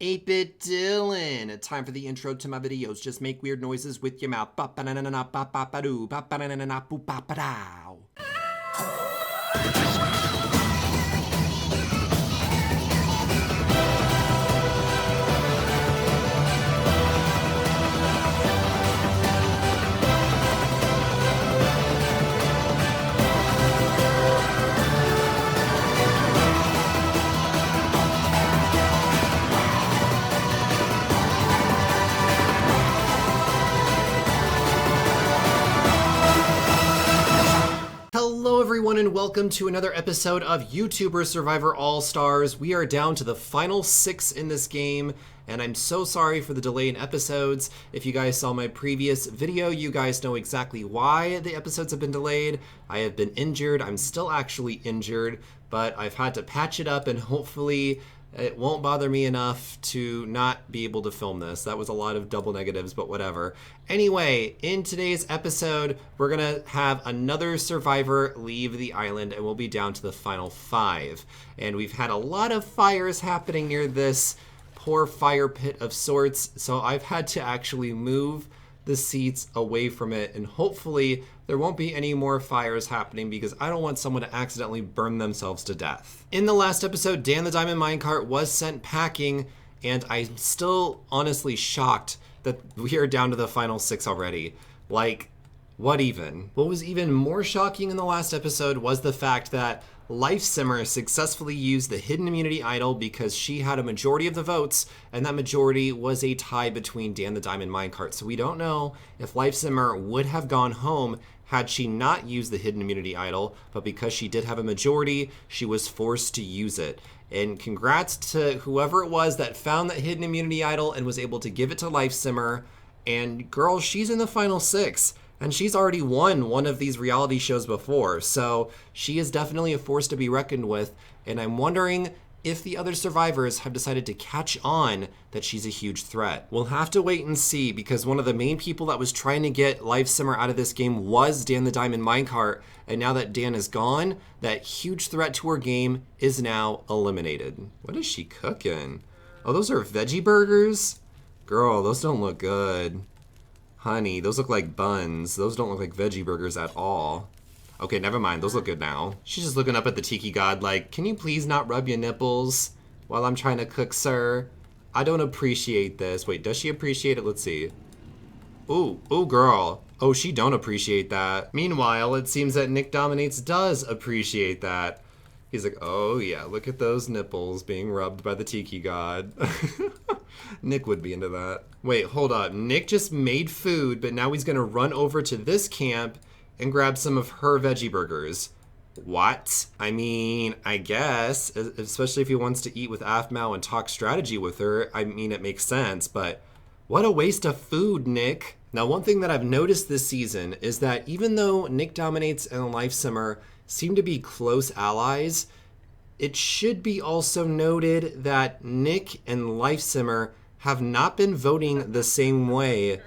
8-Bit Dylan. Time for the intro to my videos. Just make weird noises with your mouth. Hello everyone and welcome to another episode of YouTuber Survivor All-Stars. We are down to the final 6 in this game, and I'm so sorry for the delay in episodes. If you guys saw my previous video, you guys know exactly why the episodes have been delayed. I have been injured. I'm still actually injured, but I've had to patch it up, and hopefully it won't bother me enough to not be able to film this. That was a lot of double negatives, but whatever. Anyway, in today's episode, we're gonna have another survivor leave the island and we'll be down to the final 5. And we've had a lot of fires happening near this poor fire pit of sorts, so I've had to actually move the seats away from it, and hopefully there won't be any more fires happening because I don't want someone to accidentally burn themselves to death. In the last episode, Dan the Diamond Minecart was sent packing, and I'm still honestly shocked that we are down to the final 6 already. Like, what even? What was even more shocking in the last episode was the fact that Life Simmer successfully used the hidden immunity idol because she had a majority of the votes, and that majority was a tie between Dan the Diamond Minecart. So we don't know if Life Simmer would have gone home had she not used the hidden immunity idol, but because she did have a majority, she was forced to use it. And congrats to whoever it was that found that hidden immunity idol and was able to give it to Life Simmer. And girl, she's in the final 6. And she's already won one of these reality shows before, so she is definitely a force to be reckoned with, and I'm wondering if the other survivors have decided to catch on that she's a huge threat. We'll have to wait and see, because one of the main people that was trying to get Life Simmer out of this game was Dan the Diamond Minecart, and now that Dan is gone, that huge threat to her game is now eliminated. What is she cooking? Oh, those are veggie burgers? Girl, those don't look good. Honey, those look like buns. Those don't look like veggie burgers at all. Okay, never mind. Those look good now. She's just looking up at the tiki god like, can you please not rub your nipples while I'm trying to cook, sir? I don't appreciate this. Wait, does she appreciate it? Let's see. Ooh, girl. Oh, she don't appreciate that. Meanwhile, it seems that Nick Dominates does appreciate that. He's like, oh yeah, look at those nipples being rubbed by the tiki god. Nick would be into that. Wait, hold up. Nick just made food, but now he's gonna run over to this camp and grab some of her veggie burgers. What? I mean, I guess, especially if he wants to eat with Aphmau and talk strategy with her, I mean, it makes sense, but what a waste of food, Nick. Now, one thing that I've noticed this season is that even though Nick Dominates and Life Simmer seem to be close allies, it should be also noted that Nick and Life Simmer have not been voting the same way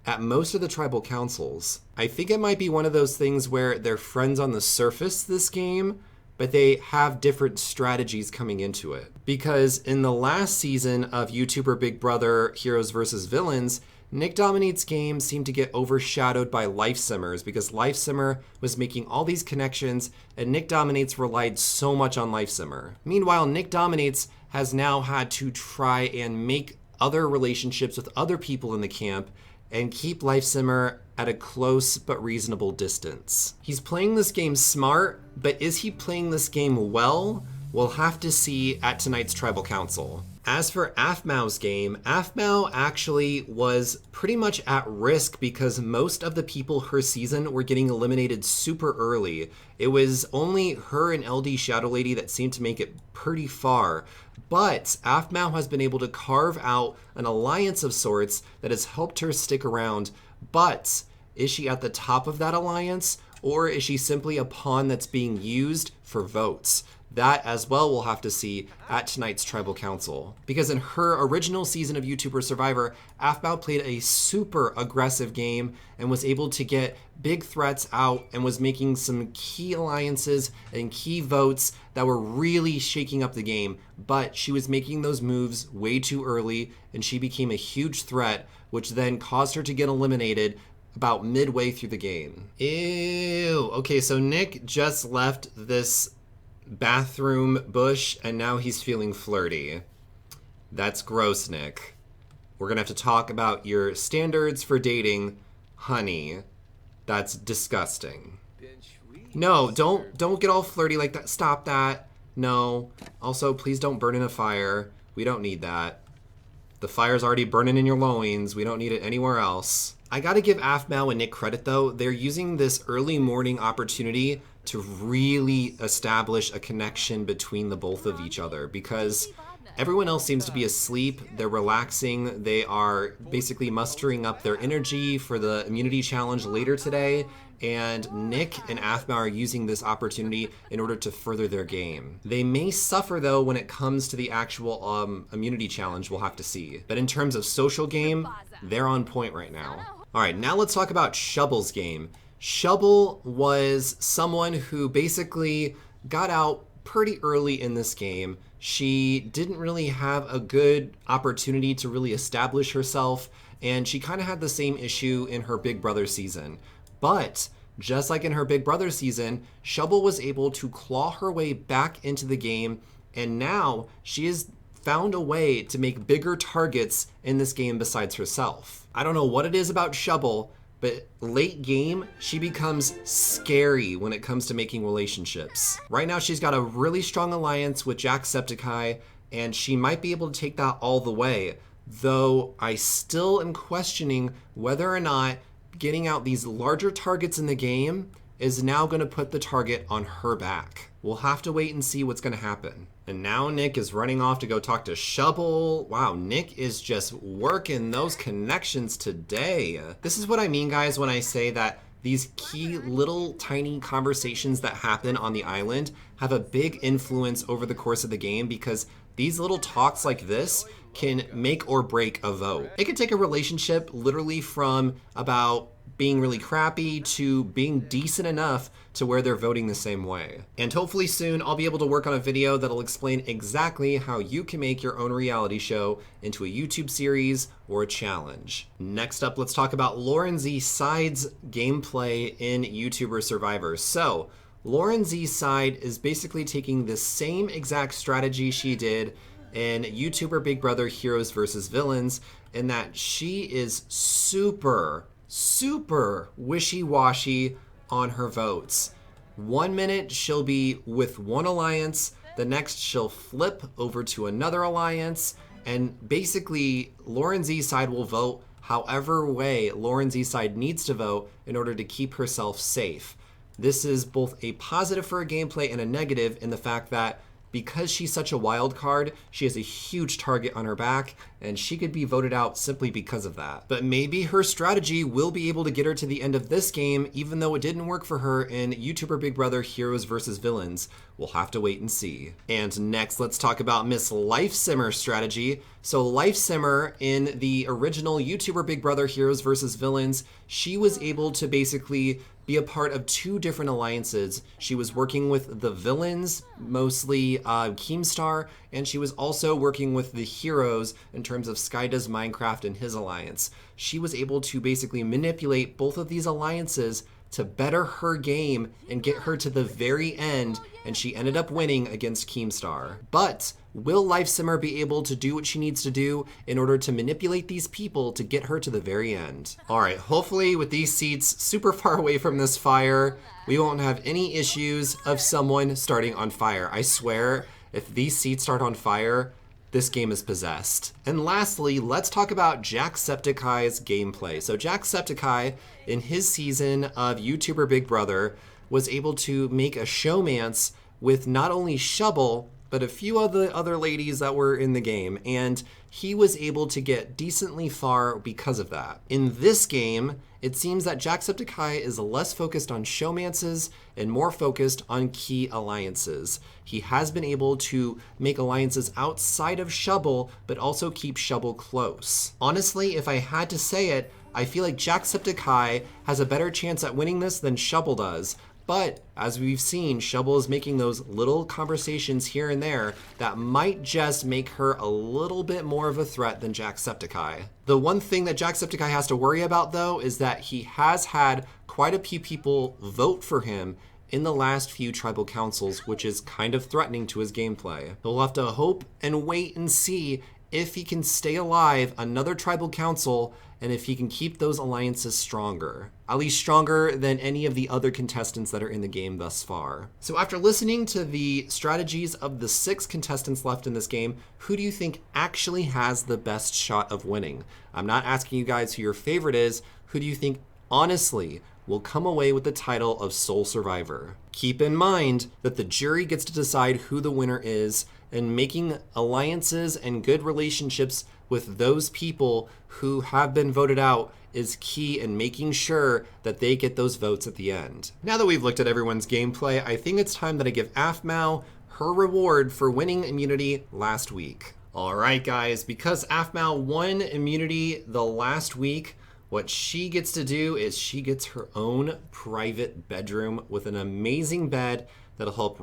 at most of the tribal councils. I think it might be one of those things where they're friends on the surface this game, but they have different strategies coming into it. Because in the last season of YouTuber Big Brother Heroes vs. Villains, Nick Dominate's game seemed to get overshadowed by Life Simmer's because Life Simmer was making all these connections and Nick Dominates relied so much on Life Simmer. Meanwhile, Nick Dominates has now had to try and make other relationships with other people in the camp and keep Life Simmer at a close but reasonable distance. He's playing this game smart, but is he playing this game well? We'll have to see at tonight's Tribal Council. As for Aphmau's game, Aphmau actually was pretty much at risk because most of the people her season were getting eliminated super early. It was only her and LD Shadow Lady that seemed to make it pretty far. But Aphmau has been able to carve out an alliance of sorts that has helped her stick around. But is she at the top of that alliance, or is she simply a pawn that's being used for votes? That as well we'll have to see at tonight's Tribal Council. Because in her original season of YouTuber Survivor, Aphmau played a super aggressive game and was able to get big threats out and was making some key alliances and key votes that were really shaking up the game. But she was making those moves way too early and she became a huge threat, which then caused her to get eliminated about midway through the game. Ew. Okay, so Nick just left this bathroom bush and now he's feeling flirty. That's gross, Nick. We're gonna have to talk about your standards for dating, honey. That's disgusting. No, don't get all flirty like that. Stop that. No. Also, please don't burn in a fire. We don't need that. The fire's already burning in your loins. We don't need it anywhere else. I gotta give Aphmau and Nick credit though. They're using this early morning opportunity to really establish a connection between the both of each other because everyone else seems to be asleep. They're relaxing. They are basically mustering up their energy for the immunity challenge later today. And Nick and Aphmau are using this opportunity in order to further their game. They may suffer though when it comes to the actual immunity challenge, we'll have to see. But in terms of social game, they're on point right now. All right, now let's talk about Shovel's game. Shovel was someone who basically got out pretty early in this game. She didn't really have a good opportunity to really establish herself, and she kind of had the same issue in her Big Brother season. But just like in her Big Brother season, Shovel was able to claw her way back into the game, and now she has found a way to make bigger targets in this game besides herself. I don't know what it is about Shovel, but late game, she becomes scary when it comes to making relationships. Right now, she's got a really strong alliance with Jacksepticeye, and she might be able to take that all the way. Though I still am questioning whether or not getting out these larger targets in the game is now gonna put the target on her back. We'll have to wait and see what's gonna happen. And now Nick is running off to go talk to Shovel. Wow, Nick is just working those connections today. This is what I mean, guys, when I say that these key little tiny conversations that happen on the island have a big influence over the course of the game because these little talks like this can make or break a vote. It could take a relationship literally from about being really crappy to being decent enough to where they're voting the same way. And hopefully soon I'll be able to work on a video that'll explain exactly how you can make your own reality show into a YouTube series or a challenge. Next up, let's talk about Lauren Z Side's gameplay in YouTuber Survivor. So Lauren Z Side is basically taking the same exact strategy she did in YouTuber Big Brother Heroes vs. Villains, in that she is super wishy-washy on her votes. 1 minute she'll be with one alliance, the next she'll flip over to another alliance, and basically Lauren Z Side will vote however way Lauren Z Side needs to vote in order to keep herself safe. This is both a positive for her gameplay and a negative in the fact that because she's such a wild card, she has a huge target on her back, and she could be voted out simply because of that. But maybe her strategy will be able to get her to the end of this game, even though it didn't work for her in YouTuber Big Brother Heroes vs. Villains. We'll have to wait and see. And next, let's talk about Miss Life Simmer's strategy. So Life Simmer, in the original YouTuber Big Brother Heroes vs. Villains, she was able to basically be a part of two different alliances. She was working with the villains, mostly Keemstar, and she was also working with the heroes in terms of Sky Does Minecraft and his alliance. She was able to basically manipulate both of these alliances to better her game and get her to the very end, and she ended up winning against Keemstar. But will Life Simmer be able to do what she needs to do in order to manipulate these people to get her to the very end? All right, hopefully with these seats super far away from this fire, we won't have any issues of someone starting on fire. I swear, if these seats start on fire, this game is possessed. And lastly, let's talk about Jacksepticeye's gameplay. So Jacksepticeye, in his season of YouTuber Big Brother, was able to make a showmance with not only Shovel, but a few of the other ladies that were in the game, and he was able to get decently far because of that. In this game, it seems that Jacksepticeye is less focused on showmances and more focused on key alliances. He has been able to make alliances outside of Shubble, but also keep Shubble close. Honestly, if I had to say it, I feel like Jacksepticeye has a better chance at winning this than Shubble does. But as we've seen, Shubble is making those little conversations here and there that might just make her a little bit more of a threat than Jacksepticeye. The one thing that Jacksepticeye has to worry about, though, is that he has had quite a few people vote for him in the last few tribal councils, which is kind of threatening to his gameplay. He'll have to hope and wait and see if he can stay alive another tribal council and if he can keep those alliances stronger. At least stronger than any of the other contestants that are in the game thus far. So after listening to the strategies of the 6 contestants left in this game, who do you think actually has the best shot of winning? I'm not asking you guys who your favorite is. Who do you think honestly will come away with the title of Sole Survivor? Keep in mind that the jury gets to decide who the winner is, and making alliances and good relationships with those people who have been voted out is key in making sure that they get those votes at the end. Now that we've looked at everyone's gameplay, I think it's time that I give Aphmau her reward for winning immunity last week. All right, guys, because Aphmau won immunity the last week, what she gets to do is she gets her own private bedroom with an amazing bed that'll help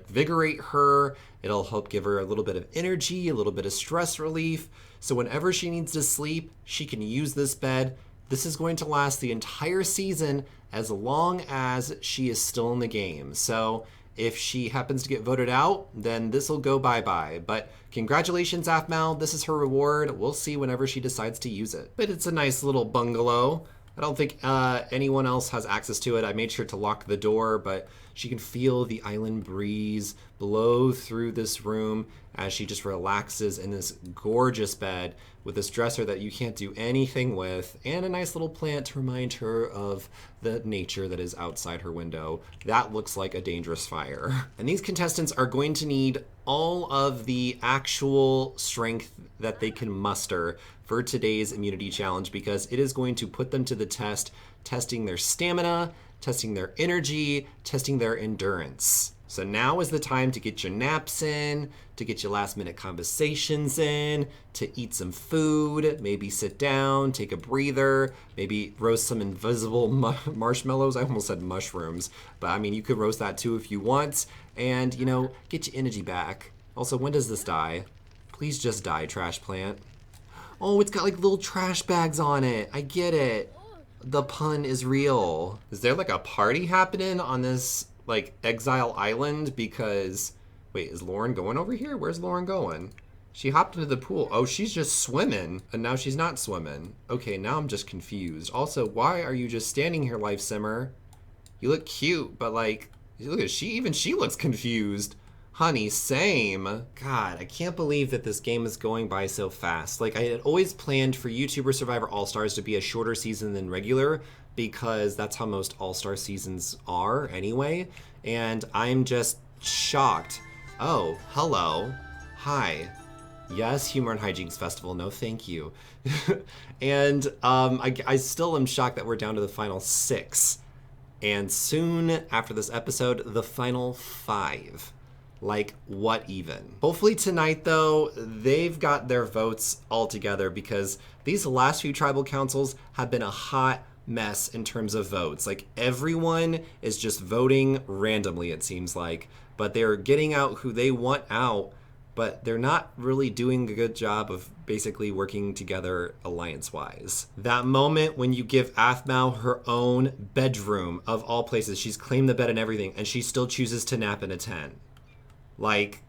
vigorate her. It'll help give her a little bit of energy, a little bit of stress relief. So whenever she needs to sleep, she can use this bed. This is going to last the entire season as long as she is still in the game. So if she happens to get voted out, then this will go bye-bye. But congratulations, Aphmau. This is her reward. We'll see whenever she decides to use it. But it's a nice little bungalow. I don't think anyone else has access to it. I made sure to lock the door, but she can feel the island breeze blow through this room as she just relaxes in this gorgeous bed with this dresser that you can't do anything with, and a nice little plant to remind her of the nature that is outside her window. That looks like a dangerous fire. And these contestants are going to need all of the actual strength that they can muster for today's immunity challenge, because it is going to put them to the test, testing their stamina, testing their energy, testing their endurance. So now is the time to get your naps in, to get your last minute conversations in, to eat some food, maybe sit down, take a breather, maybe roast some invisible marshmallows. I almost said mushrooms, but I mean, you could roast that too if you want, and, you know, get your energy back. Also, when does this die? Please just die, trash plant. Oh, it's got like little trash bags on it. I get it. The pun is real. Is there like a party happening on this like exile island? Because, wait, is Lauren going over here? Where's Lauren going? She hopped into the pool. Oh, she's just swimming, and now she's not swimming. Okay, now I'm just confused. Also, why are you just standing here, Life Simmer? You look cute, but like, look at she looks confused. Honey, same. God, I can't believe that this game is going by so fast. Like, I had always planned for YouTuber Survivor All-Stars to be a shorter season than regular, because that's how most All-Star seasons are anyway, and I'm just shocked. Oh, hello. Hi. Yes, Humor and Hijinks Festival, no thank you. And I still am shocked that we're down to the final 6. And soon after this episode, the final 5. Like, what even? Hopefully tonight, though, they've got their votes all together, because these last few tribal councils have been a hot mess in terms of votes. Like, everyone is just voting randomly, it seems like, but they're getting out who they want out, but they're not really doing a good job of basically working together alliance-wise. That moment when you give Aphmau her own bedroom, of all places, she's claimed the bed and everything, and she still chooses to nap in a tent. Like,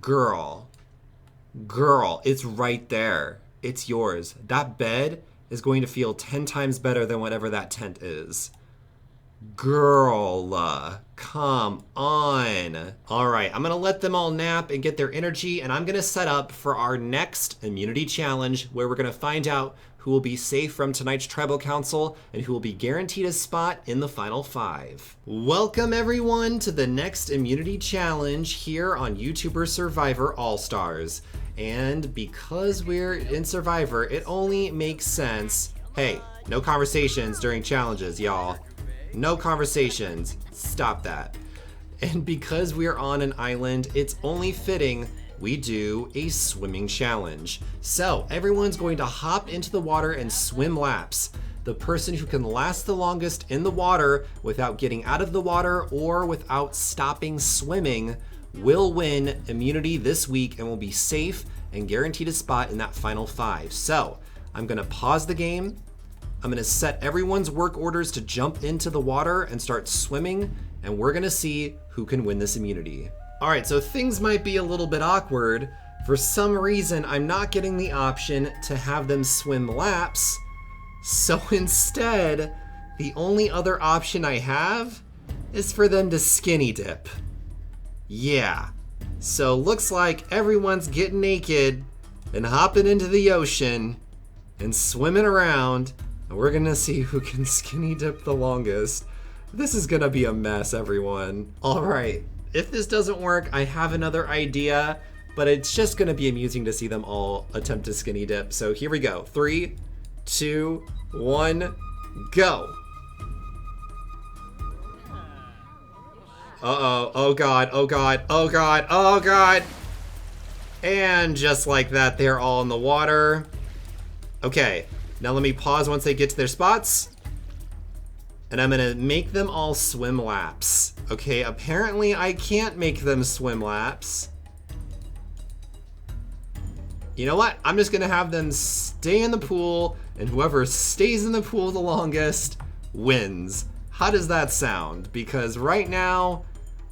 girl, it's right there. It's yours. That bed is going to feel 10 times better than whatever that tent is. Girl, come on. All right, I'm gonna let them all nap and get their energy, and I'm gonna set up for our next immunity challenge where we're gonna find out who will be safe from tonight's tribal council and who will be guaranteed a spot in the final 5. Welcome everyone to the next immunity challenge here on YouTuber Survivor All-Stars. And because we're in Survivor, it only makes sense. Hey, no conversations during challenges, y'all. No conversations. Stop that. And because we're on an island, it's only fitting we do a swimming challenge. So everyone's going to hop into the water and swim laps. The person who can last the longest in the water without getting out of the water or without stopping swimming will win immunity this week and will be safe and guaranteed a spot in that final 5. So I'm gonna pause the game. I'm gonna set everyone's work orders to jump into the water and start swimming, and we're gonna see who can win this immunity. All right, so things might be a little bit awkward. For some reason, I'm not getting the option to have them swim laps. So instead, the only other option I have is for them to skinny dip. Yeah, so looks like everyone's getting naked and hopping into the ocean and swimming around, and we're gonna see who can skinny dip the longest. This is gonna be a mess, everyone. All right, if this doesn't work, I have another idea, but it's just gonna be amusing to see them all attempt to skinny dip. So here we go. 3, 2, 1, go. Uh-oh, oh God, oh God, oh God, oh God. And just like that, they're all in the water. Okay, now let me pause once they get to their spots. And I'm gonna make them all swim laps. Okay, apparently I can't make them swim laps. You know what? I'm just gonna have them stay in the pool, and whoever stays in the pool the longest wins. How does that sound? Because right now,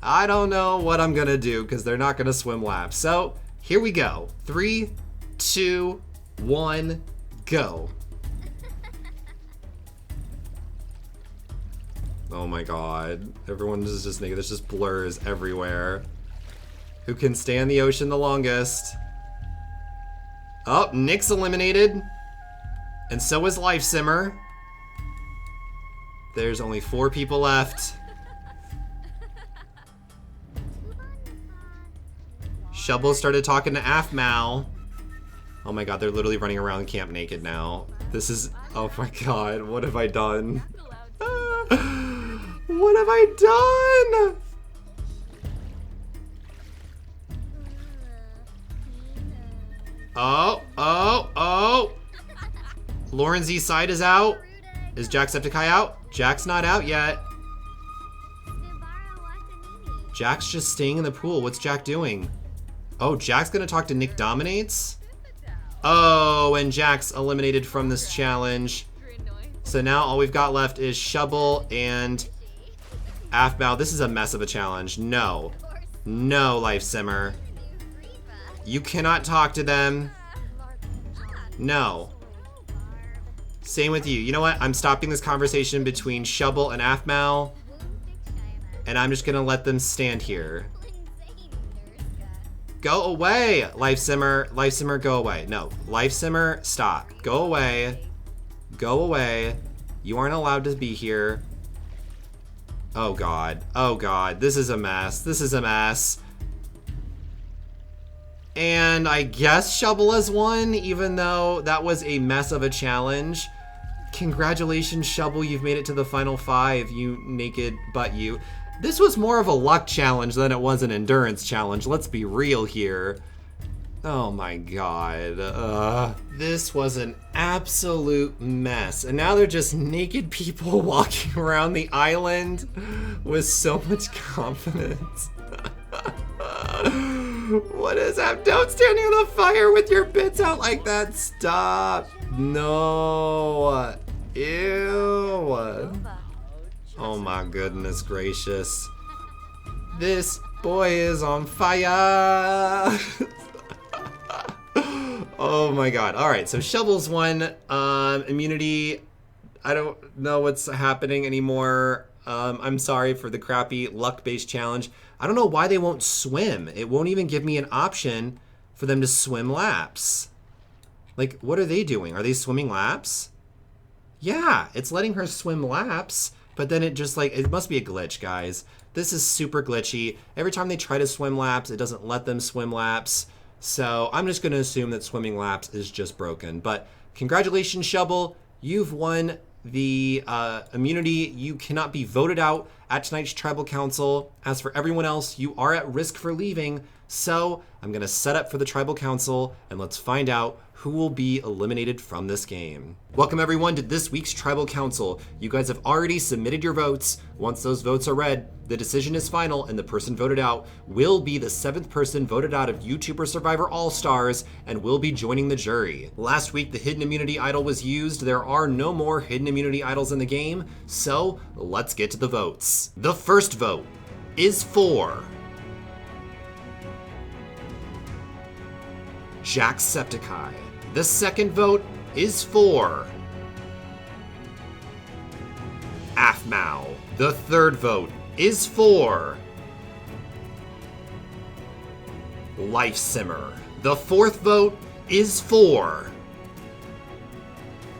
I don't know what I'm gonna do because they're not gonna swim laps. So here we go. 3, 2, 1, go. Oh my God, everyone is just naked. There's just blurs everywhere. Who can stay in the ocean the longest? Oh, Nick's eliminated. And so is Life Simmer. There's only 4 people left. Shovel started talking to Afmal. Oh my God, they're literally running around camp naked now. This is, oh my God, what have I done? What have I done? Oh, oh, oh. Lauren's East Side is out. Is Jacksepticeye out? Jack's not out yet. Jack's just staying in the pool. What's Jack doing? Oh, Jack's gonna talk to Nick Dominates? Oh, and Jack's eliminated from this challenge. So now all we've got left is Shovel and Afmal. This is a mess of a challenge. No. No, Life Simmer. You cannot talk to them. No. Same with you. You know what? I'm stopping this conversation between Shovel and Afmal. And I'm just gonna let them stand here. Go away, Life Simmer. Life Simmer, go away. No, Life Simmer, stop. Go away. Go away. You aren't allowed to be here. Oh God. Oh God. This is a mess. This is a mess. And I guess Shovel has won, even though that was a mess of a challenge. Congratulations, Shovel. You've made it to the final 5, you naked butt you. This was more of a luck challenge than it was an endurance challenge. Let's be real here. Oh my God. This was an absolute mess. And now they're just naked people walking around the island with so much confidence. What is that? Don't stand near the fire with your bits out like that. Stop. No. Ew. Oh my goodness gracious. This boy is on fire. Oh my God. All right, so Shovel's won. Immunity. I don't know what's happening anymore. I'm sorry for the crappy luck-based challenge. I don't know why they won't swim. It won't even give me an option for them to swim laps. Like, what are they doing? Are they swimming laps? Yeah, it's letting her swim laps, but then it just like, it must be a glitch, guys. This is super glitchy. Every time they try to swim laps, it doesn't let them swim laps. So I'm just gonna assume that swimming laps is just broken. But congratulations, Shovel. You've won the immunity. You cannot be voted out at tonight's tribal council. As for everyone else, you are at risk for leaving. So I'm gonna set up for the tribal council and let's find out who will be eliminated from this game. Welcome everyone to this week's tribal council. You guys have already submitted your votes. Once those votes are read, the decision is final and the person voted out will be the 7th person voted out of YouTuber Survivor All-Stars and will be joining the jury. Last week, the hidden immunity idol was used. There are no more hidden immunity idols in the game, so let's get to the votes. The first vote is for Jacksepticeye. The second vote is for Aphmau. The third vote is for Life Simmer. The fourth vote is for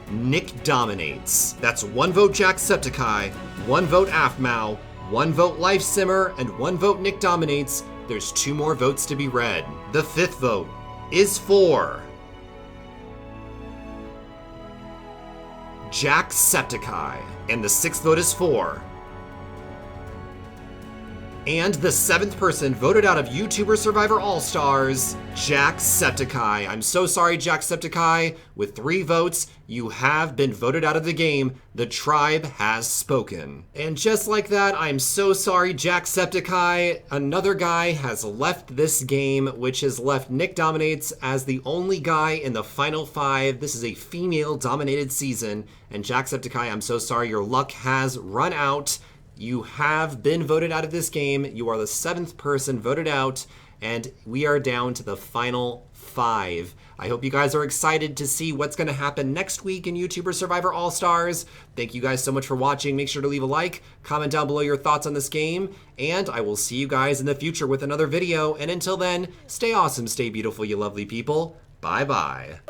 Nick Dominates. That's 1 vote Jacksepticeye, 1 vote Aphmau, 1 vote Life Simmer, and 1 vote Nick Dominates. There's 2 more votes to be read. The fifth vote is for Jacksepticeye, and the 6th vote is for, and the 7th person voted out of YouTuber Survivor All-Stars, Jacksepticeye. I'm so sorry, Jacksepticeye. With 3 votes, you have been voted out of the game. The tribe has spoken. And just like that, I'm so sorry, Jacksepticeye. Another guy has left this game, which has left Nick Dominates as the only guy in the final 5. This is a female-dominated season. And Jacksepticeye, I'm so sorry, your luck has run out. You have been voted out of this game. You are the 7th person voted out, and we are down to the final 5. I hope you guys are excited to see what's going to happen next week in YouTuber Survivor All-Stars. Thank you guys so much for watching. Make sure to leave a like, comment down below your thoughts on this game, and I will see you guys in the future with another video. And until then, stay awesome, stay beautiful, you lovely people. Bye-bye.